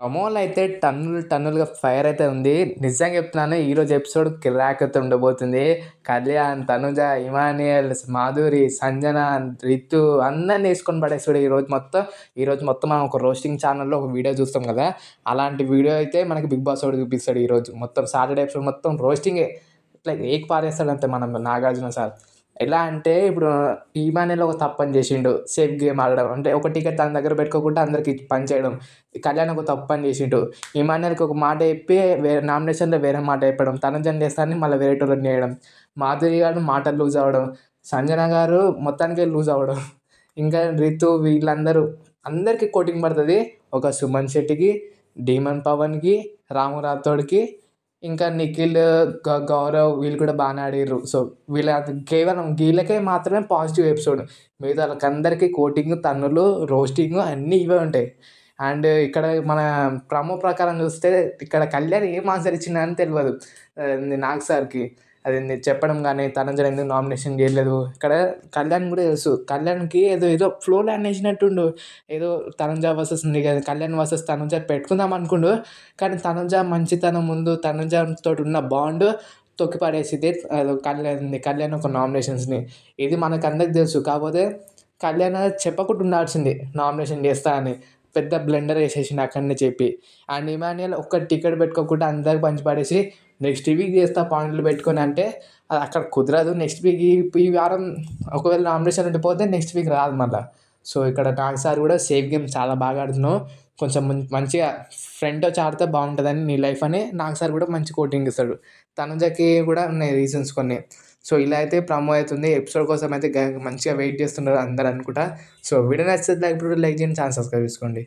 ప్రమోలో అయితే టన్నులుగా ఫైర్ అయితే ఉంది. నిజంగా చెప్తున్నాను ఈరోజు ఎపిసోడ్ కిర్రాక్ ఉండబోతుంది. కళ్యాణ్, తనుజ, ఇమాన్యుయల్, మాధురి, సంజన, రితు అందరిని ఏసుకొని పడేస్తాడు ఈరోజు మొత్తం మనం ఒక రోస్టింగ్ ఛానల్‌లో ఒక వీడియో చూస్తాం కదా! అలాంటి వీడియో అయితే మనకి 'బిగ్ బాస్' వాడు చూపిస్తాడు ఈరోజు. మొత్తం సాటర్‌డే ఎపిసోడ్ మొత్తం రోస్టింగే. ఇట్లా ఏకి పారేస్తాడంతే మన 'నాగార్జున సార్.' ఎలా అంటే ఇప్పుడు ఇమాన్యుయల్ ఒక తప్పని చేసిండు. సేఫ్ గేమ్ ఆడడం. అంటే ఒక టికెట్ తన దగ్గర పెట్టుకోకుండా అందరికి పంచేయడం. కళ్యాణ్ ఒక తప్పని చేసిండు. ఇమాన్యుయల్‌కి ఒక మాట చెప్పి నామినేషన్‌లో వేరే మాట చెప్పడం. తనుజని చేస్తానని మళ్ళీ వేరేటోళ్ళని చేయడం. మాధురి గారు మాటలు లూజ్ అవ్వడం. సంజన గారు మొత్తానికే లూజ్ అవ్వడం. ఇంకా రితు వీళ్ళందరూ అందరికి కోటింగ్ పడతది. ఒక సుమన్ శెట్టికి, డీమన్ పవన్‌కి, రాము రాథోడ్‌కి, ఇంకా నిఖిల్, గౌరవ్ వీళ్ళు కూడా బాగానే ఆడిర్రు. సో, కేవలం వీళ్ళకే మాత్రమే పాజిటివ్ ఎపిసోడ్. మిగతా వాళ్ళకందరికీ కోటింగ్, తన్నులు, రోస్టింగ్ అన్నీ ఇవే ఉంటాయి. అండ్ ఇక్కడ మన ప్రోమో ప్రకారం చూస్తే ఇక్కడ కళ్యాణ్ ఏం ఆన్సర్ ఇచ్చిండని తెలవదు. నాగ్ సార్‌కి. అదేంది చెప్పడం గాని, తనుజని ఎందుకు నామినేషన్ చేయలేదు. ఇక్కడ కళ్యాణ్ కూడా తెలుసు. కళ్యాణ్‌కి ఏదో ఫ్లోలో అనేసినట్టుండు. ఏదో తనుజ వర్సెస్ కళ్యాణ్ వర్సెస్ తనుజ పెట్టుకుందాం అనుకుండు. కానీ తనుజ మంచితనం ముందు తనుజతోటి ఉన్న బాండ్ తొక్కి పడేసిద్ది కళ్యాణ్ ఒక నామినేషన్స్‌ని. ఇది మనకందరికి తెలుసు. కాకపోతే కళ్యాణ్ చెప్పకుండా ఉండాల్సింది నామినేషన్ చేస్తా అని. పెద్ద బ్లండర్ ఏసేసిండు అక్కడనే చెప్పి. అండ్ ఇమాన్యుయల్ ఒక్క టికెట్ పెట్టుకోకుండా అందరికి పంచి పడేసి నెక్స్ట్ వీక్ చేస్తా పాయింట్లు పెట్టుకొని అంటే అది అక్కడ కుదరదు. నెక్స్ట్ వీక్ ఈ వారం ఒకవేళ నామినేషన్ ఉండిపోతే నెక్స్ట్ వీక్ రాదు మళ్ళా. సో, ఇక్కడ నాగ్ సార్ కూడా సేఫ్ గేమ్ చాలా బాగా ఆడుతున్నావు. కొంచెం మంచిగా ఫ్రెండ్‌తో వచ్చి ఆడితే బాగుంటుందని నీ లైఫ్ అని నాగ్ సార్ కూడా మంచి కోటింగ్ ఇస్తాడు. తనుజకి కూడా ఉన్నాయి రీజన్స్ కొన్ని. సో, ఇలా అయితే ప్రమో అవుతుంది. ఎపిసోడ్ కోసం అయితే మంచిగా వెయిట్ చేస్తున్నారు అందరూ అనుకుంటా. సో, వీడియో నచ్చితే లైక్ చేయండి. ఛానల్ సబ్స్క్రైబ్ చేసుకోండి.